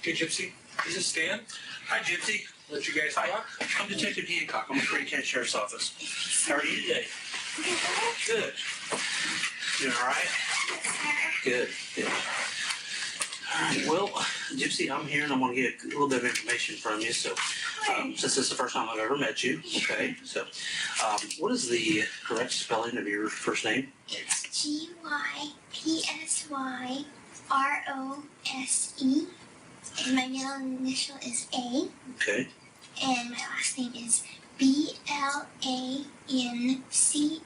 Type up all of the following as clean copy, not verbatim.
Hey, Gypsy. This is Stan. Hi, Gypsy. Let you guys talk. I'm Detective Hancock. I'm with Green County Sheriff's Office. How are you today? Good. Doing all right? Good. Good. All right. Well, Gypsy, I'm here and I want to get a little bit of information from you. So, since this is the first time I've ever met you, okay? So, what is the correct spelling of your first name? It's Gypsyrose, and my middle initial is A, Okay. and my last name is Blanchard. Blanchard. Blanchard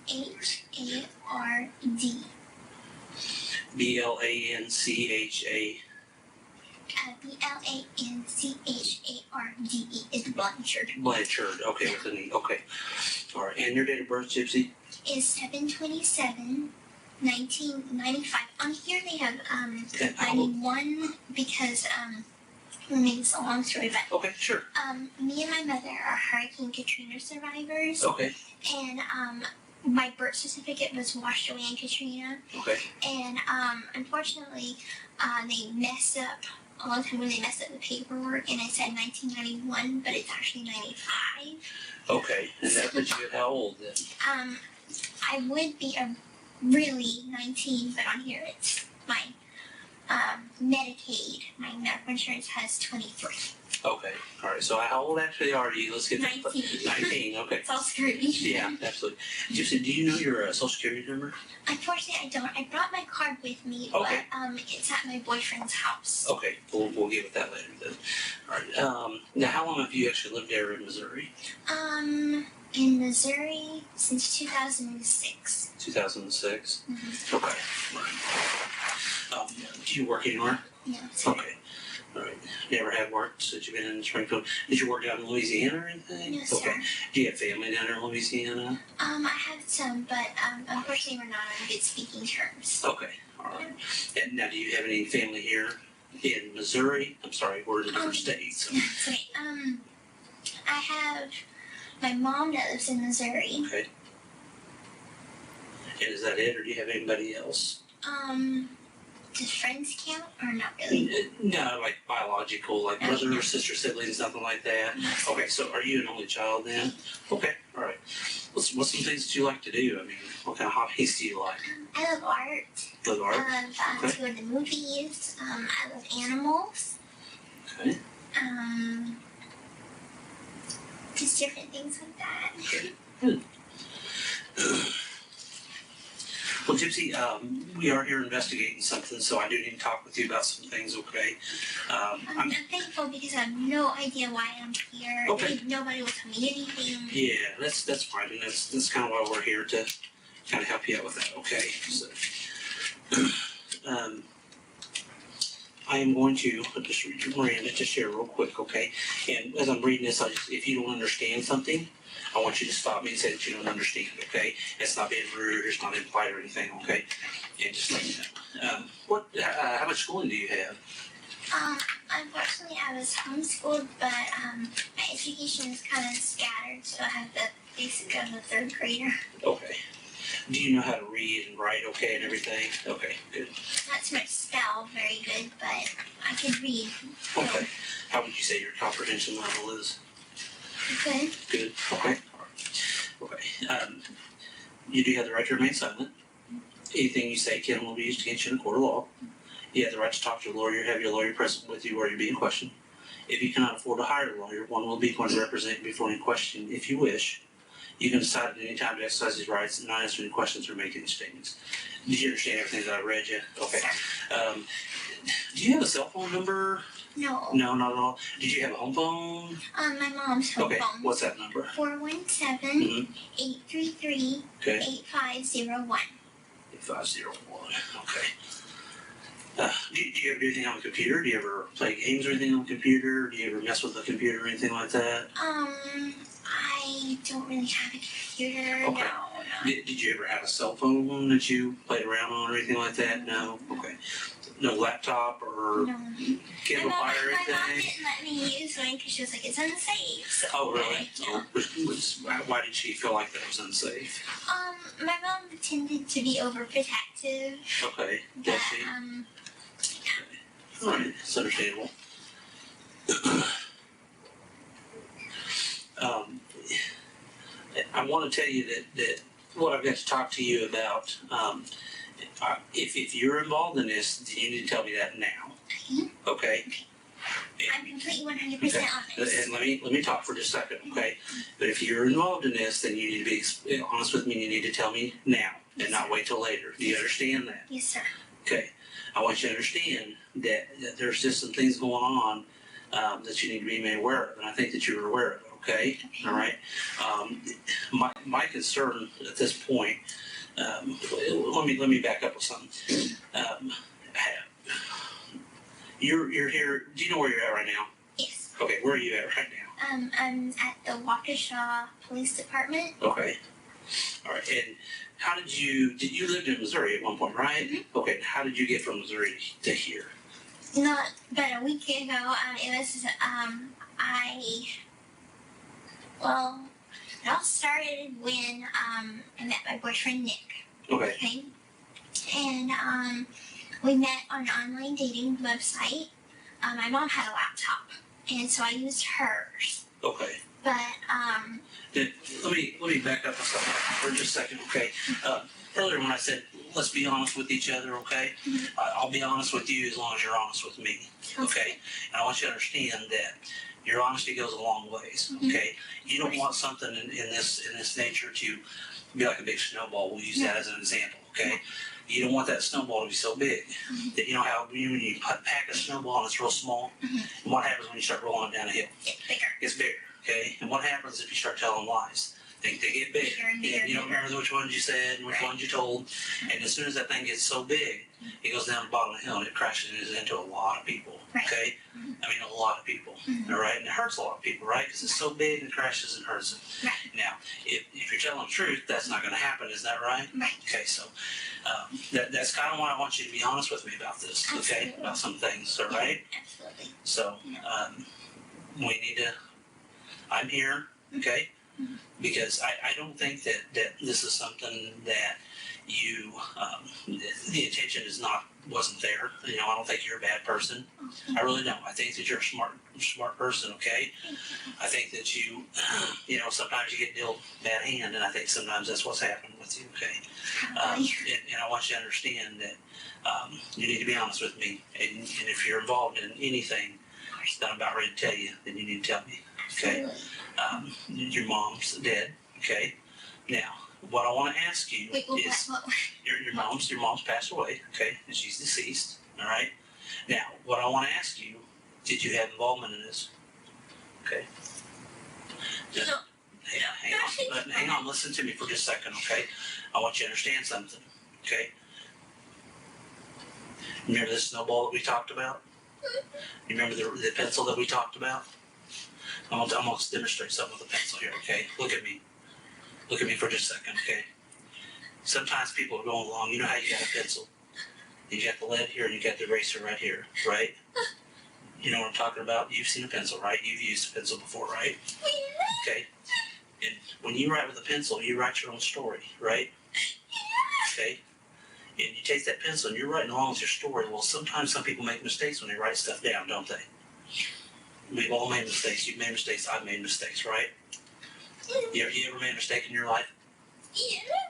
is Blanchard. Blanchard. Okay, with an E. Okay. All right. And your date of birth, Gypsy? Is 7/27/1995. On here they have 91 because let me it's a long story, but Okay, sure. me and my mother are Hurricane Katrina survivors, Okay. and my birth certificate was washed away in Katrina, Okay. and unfortunately they messed up a long time when they messed up the paperwork, and I said 1991, but it's actually 95. Okay. And that puts you at how old then? I would be really 19, but on here it's my Medicaid. My medical insurance has 23. Okay. All right. So how old actually are you? Let's get 19. 19. Okay. It's all screwy. Yeah, absolutely. Gypsy, do you know your social security number? Unfortunately, I don't. I brought my card with me, Okay. but it's at my boyfriend's house. Okay. We'll get with that later then. All right. Now, how long have you actually lived there in Missouri? In Missouri since 2006. 2006. Mm-hmm. Okay. All right. Do you work anywhere? No. Okay. All right. You ever had work since you've been in Springfield? Did you work down in Louisiana or anything? No, sir. Okay. Do you have family down there in Louisiana? I have some, but unfortunately we're not on good speaking terms. Okay. All right. And now, do you have any family here in Missouri? I'm sorry, we're in a different state. So. It's okay. I have my mom that lives in Missouri. Okay. And is that it, or do you have anybody else? Does friends count or not really? No, like biological, like brother or sister, siblings, nothing like that. Okay, so are you an only child then? Okay, all right. What's some things that you like to do? I mean, what kind of hobbies do you like? I love art. Love art? I love to go to the movies. I love animals. Okay. Just different things like that. Okay. Good. Well, Gypsy, we are here investigating something, so I do need to talk with you about some things, okay? I'm thankful because I have no idea why I'm here. Okay. Nobody will tell me anything. Yeah, that's fine, and that's kind of why we're here, to kind of help you out with that, okay? So, I am going to just read Miranda to share real quick, okay? And as I'm reading this, if you don't understand something, I want you to stop me and say that you don't understand, okay? It's not being rude, it's not implied or anything, okay? And just let me know. How much schooling do you have? Unfortunately, I was homeschooled, but my education is kind of scattered, so I have the basic of a third grader. Okay. Do you know how to read and write okay and everything? Okay, good. Not so much spell very good, but I can read. Okay. How would you say your comprehension level is? Good. Good. Okay. All right. Okay. You do have the right to remain silent. Anything you say can will be used against you in a court of law. You have the right to talk to a lawyer, have your lawyer present with you while you're being questioned. If you cannot afford to hire a lawyer, one will be going to represent you before any question if you wish. You can decide at any time to exercise these rights and not answer any questions or make any statements. Did you understand everything that I read you? Okay. Do you have a cell phone number? No. No, not at all. Did you have a home phone? My mom's home Okay. phone. What's that number? 417-833-8501. Okay. 8501. 8501. Okay. Do you ever do anything on the computer? Do you ever play games or anything on the computer? Do you ever mess with the computer or anything like that? I don't really have a computer. Okay. No. Did you ever have a cell phone that you played around on or anything like that? No? Okay. No laptop or No. cable My fire or mom anything? didn't let me use one because she was like, it's unsafe. So Oh, really? Yeah. Why did she feel like that was unsafe? My mom tended to be overprotective. Okay. But, Does she? All right. It's understandable. I want to tell you that what I've got to talk to you about, if you're involved in this, then you need to tell me that now. Okay? I'm completely 100% honest. And let me talk for just a second, okay? But if you're involved in this, then you need to be honest with me, and you need to tell me now and not wait till later. Do you understand that? Yes, sir. Okay. I want you to understand that there's just some things going on that you need to be made aware of, and I think that you're aware of it, okay? All right? My concern at this point, let me back up with something. You're here, do you know where you're at right now? Yes. Okay, where are you at right now? I'm at the Waukesha Police Department. Okay. All right, and how did you lived in Missouri at one point, right? Mm-hmm. Okay, how did you get from Missouri to here? Not but a week ago. It was it all started when I met my boyfriend Nick. Okay. Okay. And we met on an online dating website. My mom had a laptop, and so I used hers. Okay. But Let me back up for just a second, okay? Earlier when I said let's be honest with each other, okay? Mhm. I'll be honest with you as long as you're honest with me, okay? And I want you to understand that your honesty goes a long ways, Mhm. okay? You don't want something in this nature to be like a big snowball. We'll use that as an example, okay? You don't want that snowball to be so big that you know how when you pack a snowball and it's real small, Mhm. and what happens when you start rolling it down a hill? it's bigger. It's bigger, okay? And what happens if you start telling lies? They get bigger. Bigger and bigger. You don't remember which ones you said and which ones you told. And as soon as that thing gets so big, it goes down the bottom of the hill and it crashes into a lot of people, okay? Mhm. I mean, a lot of people, Mhm. all right? And it hurts a lot of people, right? Because it's so big and it crashes and hurts them. Right. Now, if you're telling the truth, that's not going to happen, is that right? Right. Okay, so that's kind of why I want you to be honest with me about this, okay? Absolutely. About some things, all right? Absolutely. So we need to, I'm here, okay? Because I don't think that this is something that you, the intention wasn't there. You know, I don't think you're a bad person. I really don't. I think that you're a smart person, okay? I think that you know, sometimes you get dealt bad hand, and I think sometimes that's what's happened with you, okay? And I want you to understand that you need to be honest with me, and if you're involved in anything that I'm about ready to tell you, then you need to tell me, okay? Absolutely. Your mom's dead, okay? Now, what I want to ask you Wait, is what? your mom's passed away, okay, and she's deceased, all right? Now, what I want to ask you, did you have involvement in this? Okay. Just, hang on, listen to me for just a second, okay? I want you to understand something, okay? Remember the snowball that we talked about? You remember the pencil that we talked about? I'm gonna demonstrate something with a pencil here, okay? Look at me. Look at me for just a second, okay? Sometimes people are going along, you know how you got a pencil? You got the lead here and you got the eraser right here, right? You know what I'm talking about? You've seen a pencil, right? You've used a pencil before, right? Okay? And when you write with a pencil, you write your own story, right? Okay? And you take that pencil and you're writing along with your story. Well, sometimes some people make mistakes when they write stuff down, don't they? We've all made mistakes. You've made mistakes. I've made mistakes, right? You ever made a mistake in your life?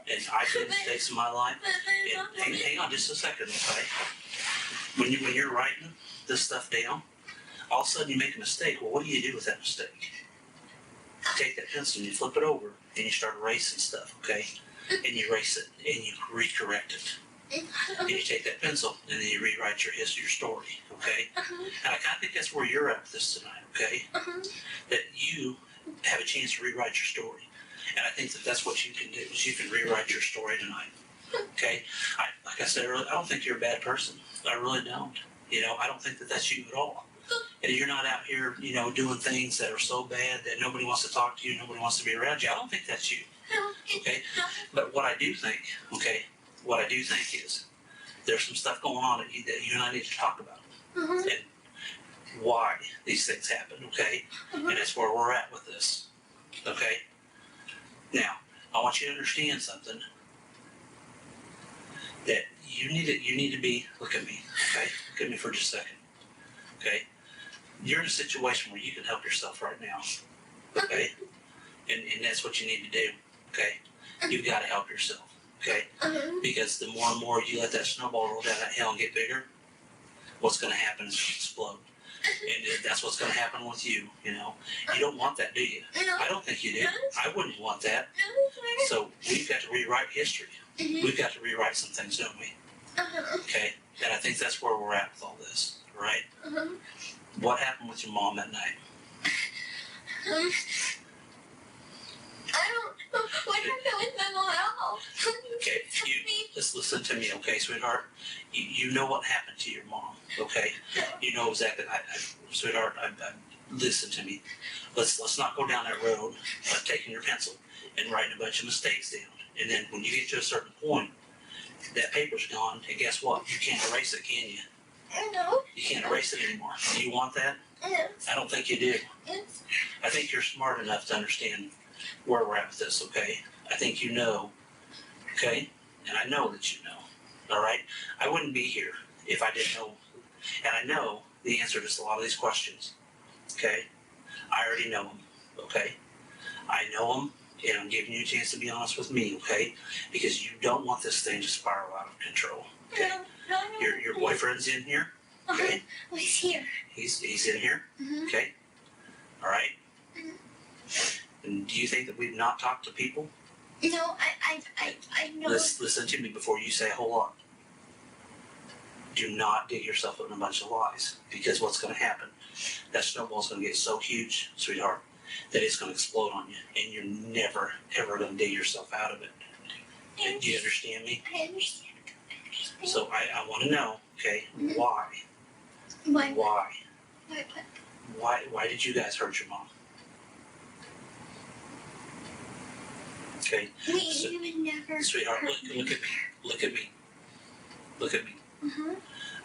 And I've made mistakes in my life. And hang on just a second, okay? When you're writing this stuff down, all of a sudden you make a mistake. Well, what do you do with that mistake? You take that pencil and you flip it over and you start erasing stuff, okay? And you erase it and you recorrect it. And you take that pencil and then you rewrite your story, okay? And I kind of think that's where you're at with this tonight, okay? That you have a chance to rewrite your story. And I think that that's what you can do, is you can rewrite your story tonight, okay? Like I said earlier, I don't think you're a bad person. I really don't. You know, I don't think that that's you at all. And you're not out here, you know, doing things that are so bad that nobody wants to talk to you, nobody wants to be around you. I don't think that's you, okay? But what I do think, okay, what I do think is there's some stuff going on that you and I need to talk about. And why these things happen, okay? And that's where we're at with this, okay? Now, I want you to understand something, that you need to be, look at me, okay? Look at me for just a second, okay? you're in a situation where you can help yourself right now, okay? And that's what you need to do, okay? You've got to help yourself, okay? Because the more and more you let that snowball roll down that hill and get bigger, what's going to happen is it'll explode. And that's what's going to happen with you, you know? You don't want that, do you? No. I don't think you do. I wouldn't want that. No. So we've got to rewrite history. We've got to rewrite some things, don't we? Okay? And I think that's where we're at with all this, right? What happened with your mom that night? I don't know what happened with my mom at all. Okay, just listen to me, okay, sweetheart? You know what happened to your mom, okay? You know exactly. Sweetheart, listen to me. Let's not go down that road of taking your pencil and writing a bunch of mistakes down. And then when you get to a certain point, that paper's gone, and guess what? You can't erase it, can you? No. You can't erase it anymore. Do you want that? Yes. I don't think you do. Yes. I think you're smart enough to understand where we're at with this, okay? I think you know, okay? And I know that you know, all right? I wouldn't be here if I didn't know. And I know the answer to a lot of these questions, okay? I already know them, okay? I know them, and I'm giving you a chance to be honest with me, okay? Because you don't want this thing to spiral out of control, okay? No. Your boyfriend's in here, okay? Oh, he's here. He's in here, okay? All right? And do you think that we've not talked to people? No, I know. Listen to me before you say a whole lot. Do not dig yourself in a bunch of lies, because what's going to happen, that snowball's going to get so huge, sweetheart, that it's going to explode on you, and you're never, ever going to dig yourself out of it. Do you understand me? I understand. So I want to know, okay, why? Why? Why did you guys hurt your mom? Okay, We would never. sweetheart, hurt look at me. Uh-huh.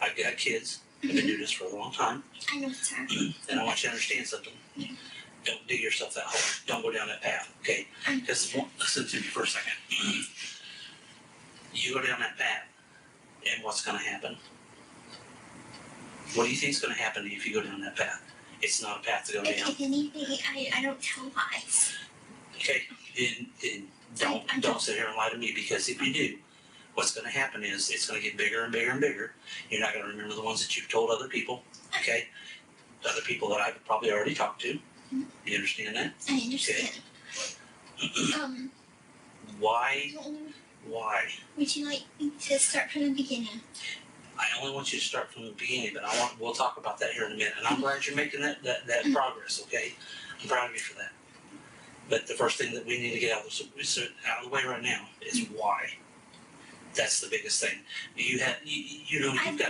I've got kids. I've been doing this for a long time. I know, sir. And I want you to understand something. Don't dig yourself that hole. Don't go down that path, okay? Because listen to me for a second. You go down that path, and what's going to happen? What do you think is going to happen if you go down that path? It's not a path to go down. If anything, I don't tell lies. Okay? And don't sit here and lie to me, because if you do, what's going to happen is it's going to get bigger and bigger and bigger. You're not going to remember the ones that you've told other people, okay? Other people that I've probably already talked to. You understand that? I understand. Why? Would you like me to start from the beginning? I only want you to start from the beginning, but we'll talk about that here in a minute. And I'm glad you're making that progress, okay? I'm proud of you for that. But the first thing that we need to get out of the way right now is why. That's the biggest thing. You've got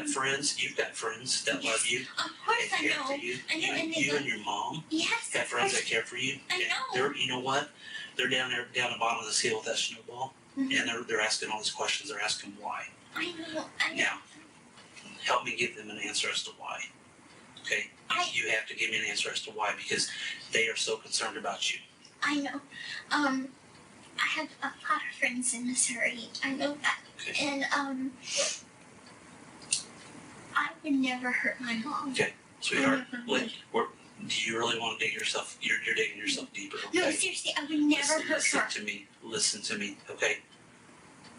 friends that love you Of course and I care know. for you. I know, and You and your mom yes, have of friends course. that care for you. I And know. you know what? They're down the bottom of this hill with that snowball, and they're asking all these questions. They're asking why. I know. Now, help me give them an answer as to why. Okay? You have to give me an answer as to why, because they are so concerned about you. I know. I have a lot of friends in Missouri. I know that. Okay. And I would never hurt my mom. Okay, sweetheart. I never would. Do you really want to dig yourself? You're digging yourself deeper. Okay? No, seriously, I would never hurt her. Listen to me. Okay.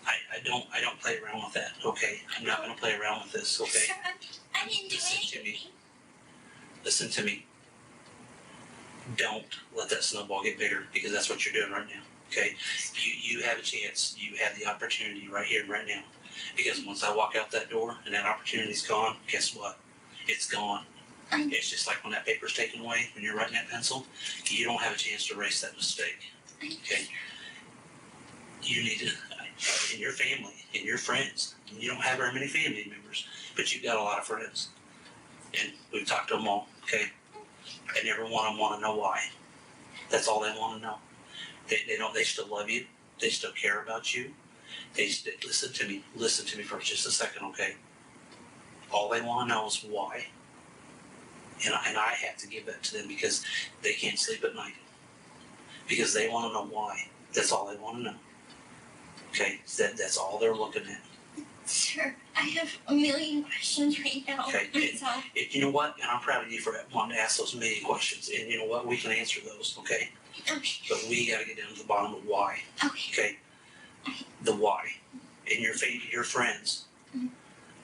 I don't play around with that. Okay. I'm not going to play around with this. Okay. Sir, I didn't do Listen to me. anything. Listen to me. Don't let that snowball get bigger, because that's what you're doing right now. Okay. You have a chance. You have the opportunity right here and right now. Because once I walk out that door and that opportunity's gone, guess what? It's gone. It's just like when that paper's taken away, when you're writing that pencil, you don't have a chance to erase that mistake. Okay? You need to, in your family, in your friends, you don't have very many family members, but you've got a lot of friends. And we've talked to them all, okay? And every one of them want to know why. That's all they want to know. They still love you. They still care about you. Listen to me for just a second, okay? All they want to know is why. And I have to give that to them, because they can't sleep at night. Because they want to know why. That's all they want to know. Okay? That's all they're looking at. Sir, I have a million questions right now. Okay. So, You know what? And I'm proud of you for wanting to ask those million questions. And you know what? We can answer those, okay? okay. But we got to get down to the bottom of why, Okay. okay? The why. And your friends Mhm.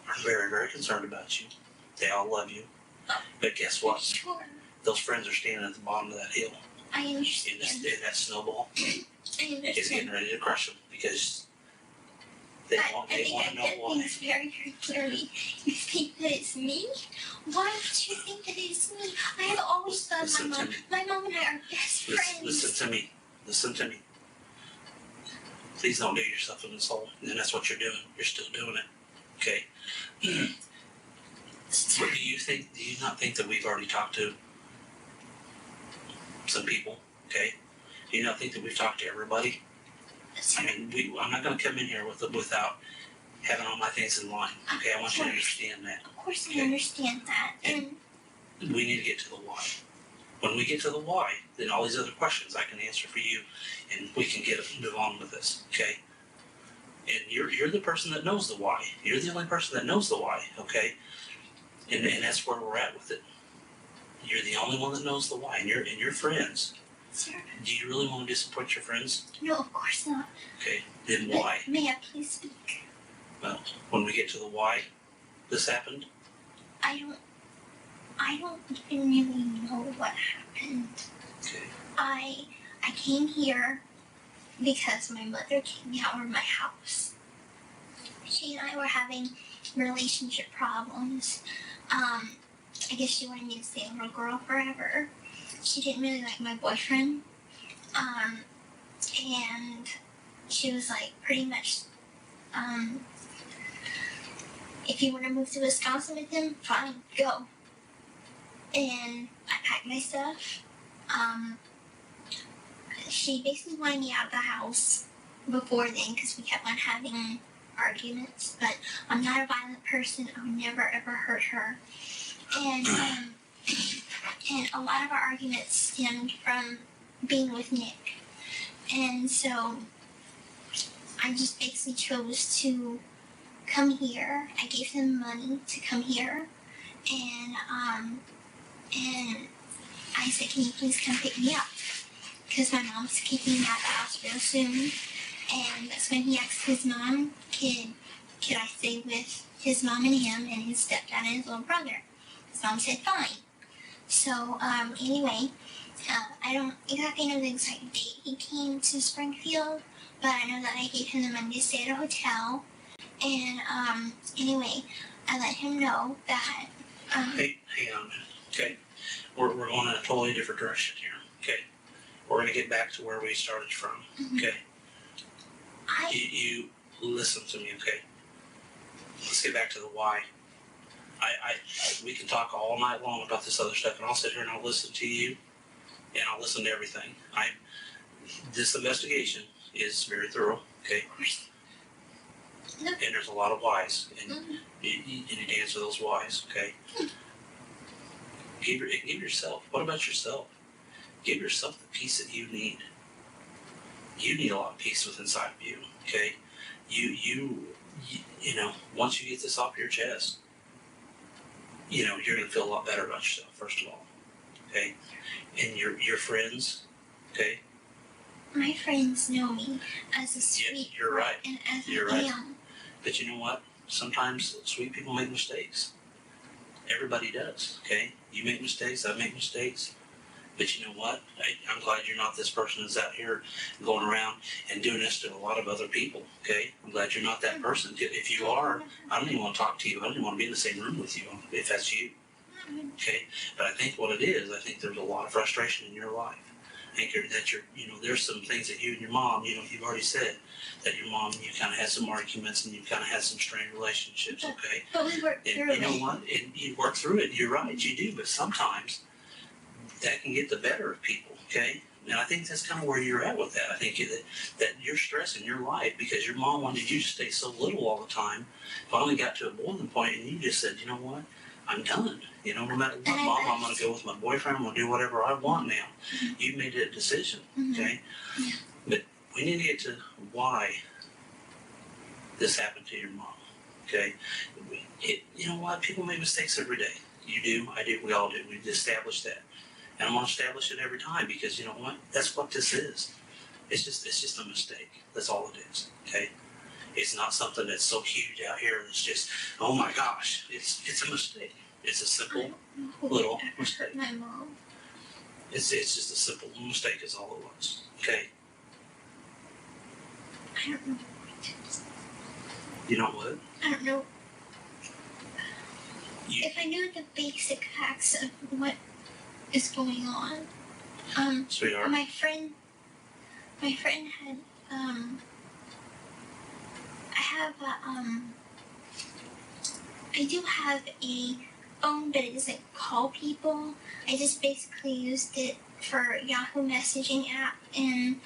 are very, very concerned about you. They all love you. But guess what? Sure. Those friends are standing at the bottom of that hill. I And understand. that snowball I is understand. getting ready to crush them because they I want think to I know get why. things very, very clearly. You think that it's me? Why would you think that it's me? I have always loved my Listen to mom. me. My mom and I are best friends. Listen to me. Listen to me. Please don't dig yourself in this hole. And that's what you're doing. You're still doing it. Okay? But do you not think that we've already talked to some people? Okay? Do you not think that we've talked to everybody? I mean, I'm not going to come in here without having all my things in line. Okay? I want you to understand that. Of course, I Okay. understand that. And We need to get to the why. When we get to the why, then all these other questions I can answer for you, and we can move on with this. Okay? And you're the person that knows the why. You're the only person that knows the why. Okay? And that's where we're at with it. You're the only one that knows the why, and your friends. sir, Do you really want to disappoint your friends? no, of course not. Okay, then why? May I please speak? Well, when we get to the why this happened, I don't even really know what happened. okay, I came here because my mother came out of my house. She and I were having relationship problems. I guess she wanted me to stay a little girl forever. She didn't really like my boyfriend. And she was like pretty much, if you want to move to Wisconsin with him, fine, go. And I packed my stuff. She basically wanted me out of the house before then because we kept on having arguments. But I'm not a violent person. I would never ever hurt her. And a lot of our arguments stemmed from being with Nick. And so I just basically chose to come here. I gave him money to come here. And I said, can you please come pick me up? Because my mom's kicking me out of the house real soon. And that's when he asked his mom, could I stay with his mom and him and his stepdad and his little brother? His mom said, fine. So, anyway, I don't exactly know the exact date he came to Springfield, but I know that I gave him the money to stay at a hotel. And, anyway, I let him know that, hey, hang on a minute, okay? We're going in a totally different direction here, okay? We're going to get back to where we started from, okay? You listen to me, okay? Let's get back to the why. We can talk all night long about this other stuff, and I'll sit here and I'll listen to you, and I'll listen to everything. This investigation is very thorough, okay? Nope. And there's a lot of whys, and you need to answer those whys, okay? Give yourself. What about yourself? Give yourself the peace that you need. You need a lot of peace within inside of you, okay? You know, once you get this off your chest, you know, you're going to feel a lot better about yourself, first of all, okay? And your friends, okay? my friends know me as a sweet you're girl right. and as You're I right. am. But you know what? Sometimes sweet people make mistakes. Everybody does, okay? You make mistakes, I make mistakes. But you know what? I'm glad you're not this person that's out here going around and doing this to a lot of other people, okay? I'm glad you're not that person. If you are, I don't even want to talk to you. I don't even want to be in the same room with you if that's you, okay? But I think what it is, I think there's a lot of frustration in your life. I think you know, there's some things that you and your mom, you know, you've already said that your mom, you kind of had some arguments and you kind of had some strained relationships, okay? But we worked And through you know it. what? And you work through it. You're right, you do. But sometimes that can get the better of people, okay? And I think that's kind of where you're at with that. I think that you're stressing your life because your mom wanted you to stay so little all the time. Finally got to a boiling point and you just said, you know what? I'm done. You know, no matter what, Mom, I'm going to go with my boyfriend. I'm going to do whatever I want now. You made that decision, okay? Yeah. But we need to get to why this happened to your mom, okay? You know what? People make mistakes every day. You do, I do, we all do. We've established that. And I'm going to establish it every time because you know what? That's what this is. It's just a mistake. That's all it is, okay? It's not something that's so huge out here that's just, oh my gosh. It's a mistake. It's a simple little mistake. My mom. It's just a simple mistake is all it was, okay? I don't know. You know what? I don't know. You, If I knew the basic facts of what is going on, sweetheart, my friend had, I do have a phone, but it doesn't call people. I just basically used it for Yahoo messaging app, and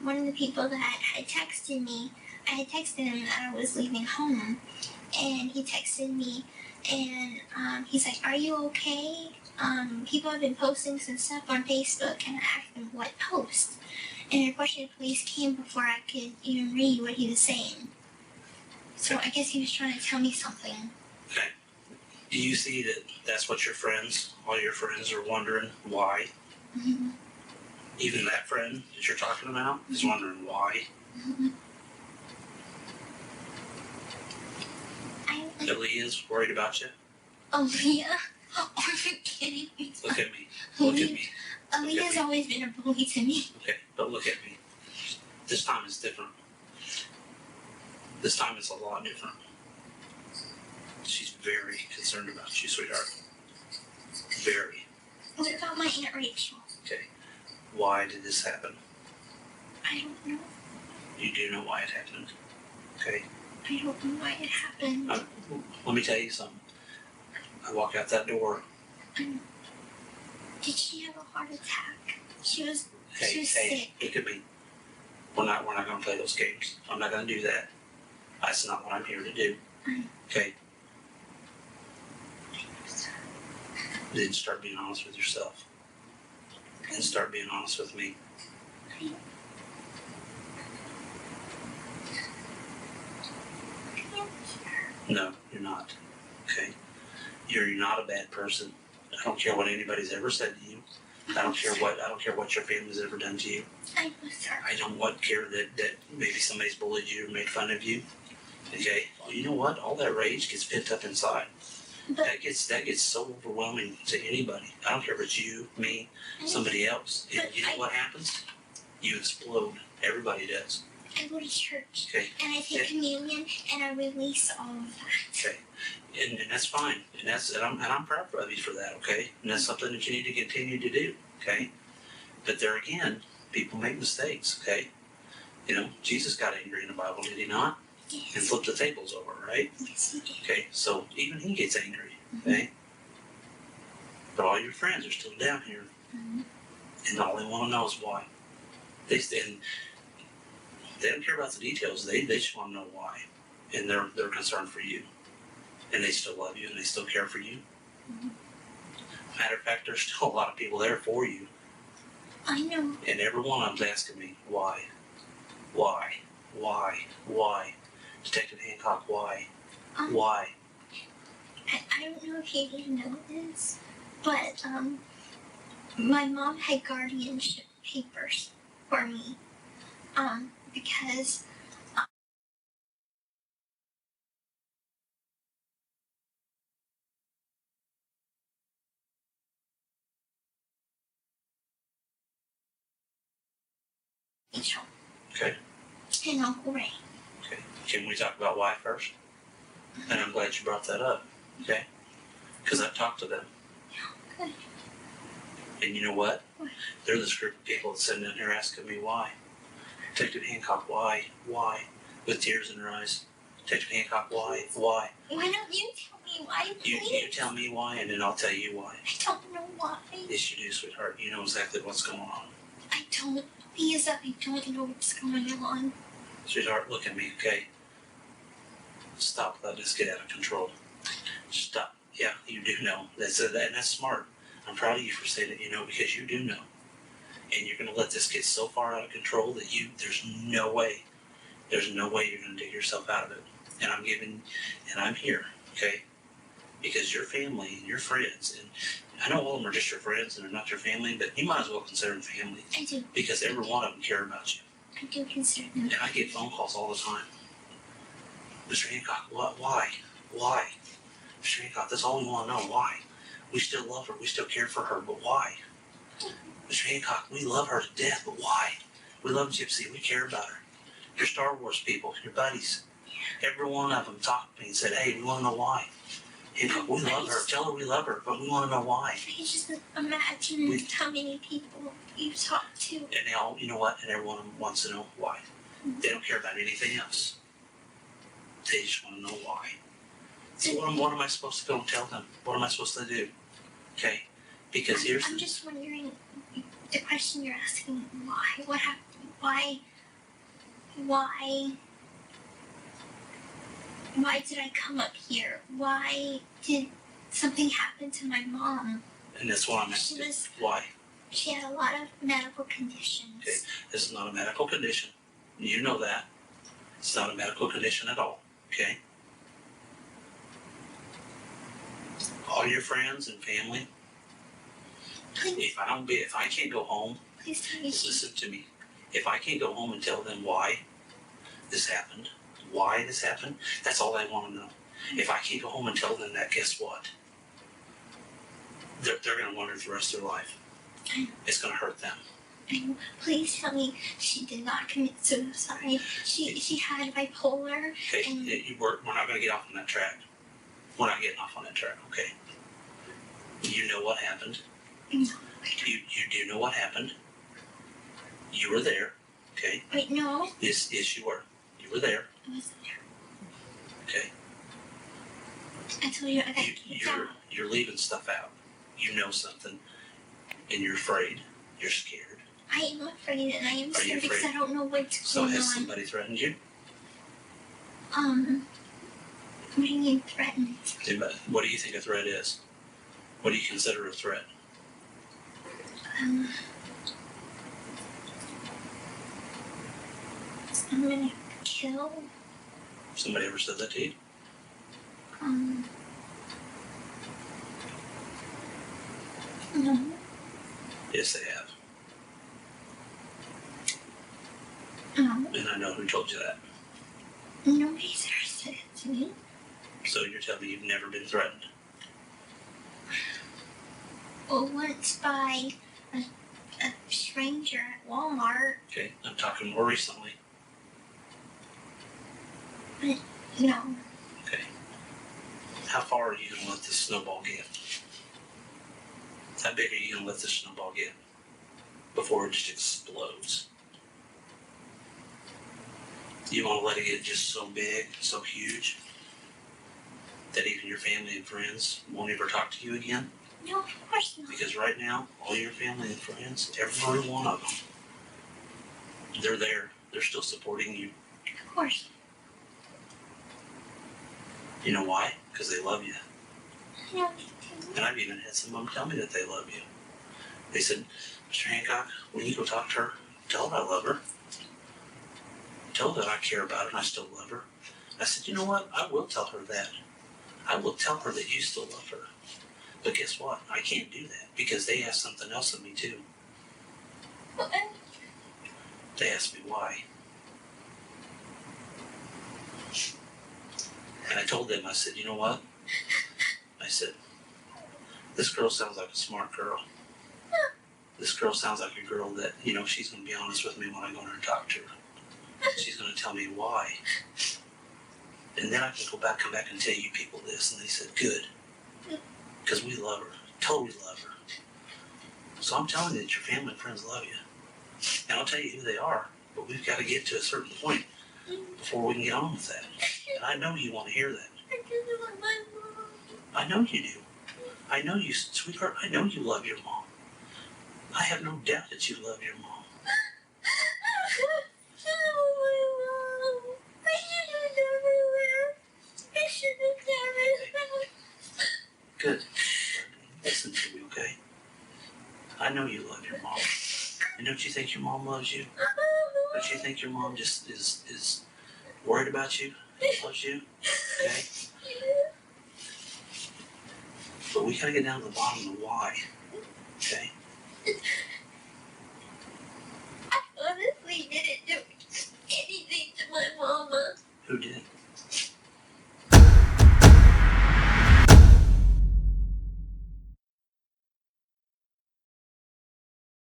one of the people that had texted me, I had texted him that I was leaving home, and he texted me, and he's like, "Are you okay? People have been posting some stuff on Facebook," and I asked him what post, and unfortunately, police came before I could even read what he was saying. So I guess he was trying to tell me something. okay. Do you see that that's what your friends, all your friends are wondering why? Mm-hmm. Even that friend that you're talking about is wondering why. Mm-hmm. Aaliyah's worried about you. Aaliyah? Are you kidding me? Look at me. Look at me. Aaliyah's always been a bully to me. Okay, but look at me. This time is different. This time it's a lot different. She's very concerned about you, sweetheart. Very. What about my Aunt Rachel? Okay. Why did this happen? I don't know. You do know why it happened. Okay. I don't know why it happened. Let me tell you something. I walk out that door. Did she have a heart attack? She was Hey, sick. look at me. We're not gonna play those games. I'm not gonna do that. That's not what I'm here to do. Okay? Then start being honest with yourself. And start being honest with me. No, you're not. Okay? You're not a bad person. I don't care what anybody's ever said to you. I don't care what your family's ever done to you. I was hurt. I don't care that maybe somebody's bullied you or made fun of you. Okay? Well, you know what? All that rage gets pent up inside. But That gets so overwhelming to anybody. I don't care if it's you, me, somebody else. And But you know what happens? You explode. Everybody does. I go to church Okay? and I take communion and I release all of that. Okay. And that's fine. And I'm proud of you for that, okay? And that's something that you need to continue to do, okay? But there again, people make mistakes, okay? You know, Jesus got angry in the Bible, did he not? And Yes. flipped the tables over, right? Yes, he did. Okay, so even he gets angry, okay? But all your friends are still down here, Mhm. and all they want to know is why. They don't care about the details. They just want to know why, and they're concerned for you, and they still love you and they still care for you. Mhm. Matter of fact, there's still a lot of people there for you, I know. and every one of them's asking me why. Detective Hancock, why? Why? I don't know if you didn't know this, but my mom had guardianship papers for me, because Rachel Okay. and Uncle Ray. Okay. Can we talk about why first? And I'm glad you brought that up, okay? Because I've talked to them. Good. And you know what? What? They're this group of people that's sitting down here asking me why. Detective Hancock, why? With tears in their eyes. Detective Hancock, why? Why don't you tell me why, You please? tell me why, and then I'll tell you why. I don't know why. Yes, you do, sweetheart. You know exactly what's going on. I don't. Because I don't know what's going on. Sweetheart, look at me, okay? Stop letting this get out of control. Stop. Yeah, you do know. And that's smart. I'm proud of you for saying that you know because you do know. And you're going to let this get so far out of control that there's no way you're going to dig yourself out of it. and I'm here, okay? Because your family and your friends, and I know all of them are just your friends and they're not your family, but you might as well consider them family. I do. Because every one of them care about you. I do consider them. And I get phone calls all the time. Mr. Hancock, what? Why? Why? Mr. Hancock, that's all we want to know. Why? We still love her. We still care for her, but why? Mr. Hancock, we love her to death, but why? We love Gypsy. We care about her. Your Star Wars people, your buddies, every one of them talked to me and said, hey, we want to know why. Hancock, we love her. Tell her we love her, but we want to know why. I can just imagine how many people you've talked to. And they all, you know what? And every one of them wants to know why. They don't care about anything else. They just want to know why. So what am I supposed to go and tell them? What am I supposed to do? Okay? Because I'm just wondering, the question you're asking, why? What happened? Why did I come up here? Why did something happen to my mom? And that's what I'm asking. Why? She had a lot of medical conditions. Okay, this is not a medical condition. You know that. It's not a medical condition at all. Okay? All your friends and family. Please, If I can't go home, please tell me. listen to me. If I can't go home and tell them why this happened, that's all they want to know. If I can't go home and tell them that, guess what? They're going to wonder the rest of their life. It's going to hurt them. And please tell me she did not commit suicide. She had bipolar. Okay, we're not going to get off on that track. We're not getting off on that track, okay? You know what happened. No, You do know what happened. You were there, okay? wait, no. Yes, you were. You were there, I wasn't there. okay? I told you I got kicked out. You're leaving stuff out. You know something, and you're afraid. You're scared. I am afraid, and I am Are you scared because afraid? I don't know what's So going has on. somebody threatened you? What do you mean threatened? What do you think a threat is? What do you consider a threat? I'm gonna kill. Somebody ever said that to you? No. Yes, they have. No. And I know who told you that. Nobody's ever said it to me. So you're telling me you've never been threatened? Well, once by a stranger at Walmart. Okay, I'm talking more recently. No. Okay. How far are you going to let this snowball get? How big are you going to let this snowball get before it just explodes? You want to let it get just so big, so huge, that even your family and friends won't ever talk to you again? No, of course not. Because right now, all your family and friends, every one of them, they're there. They're still supporting you. Of course. You know why? Because they love you. No, And I've even had some of them tell me that they love you. They said, Mr. Hancock, when you go talk to her, tell her I love her. Tell her that I care about her and I still love her. I said, you know what? I will tell her that. I will tell her that you still love her. But guess what? I can't do that because they asked something else of me too. They asked me why. And I told them, I said, you know what? I said, this girl sounds like a smart girl. This girl sounds like a girl that, she's going to be honest with me when I go in there and talk to her. She's going to tell me why. And then I can come back and tell you people this. And they said, good. Because we love her. Totally love her. So I'm telling you that your family and friends love you. And I'll tell you who they are. But we've got to get to a certain point before we can get on with that. And I know you want to hear that. I know you do. I know you, sweetheart. I know you love your mom. I have no doubt that you love your mom. Good. Listen to me, okay? I know you love your mom. And don't you think your mom loves you? Don't you think your mom just is worried about you? loves you. Okay? But we gotta get down to the bottom of why. Okay? I honestly didn't do anything to my mama. Who did it?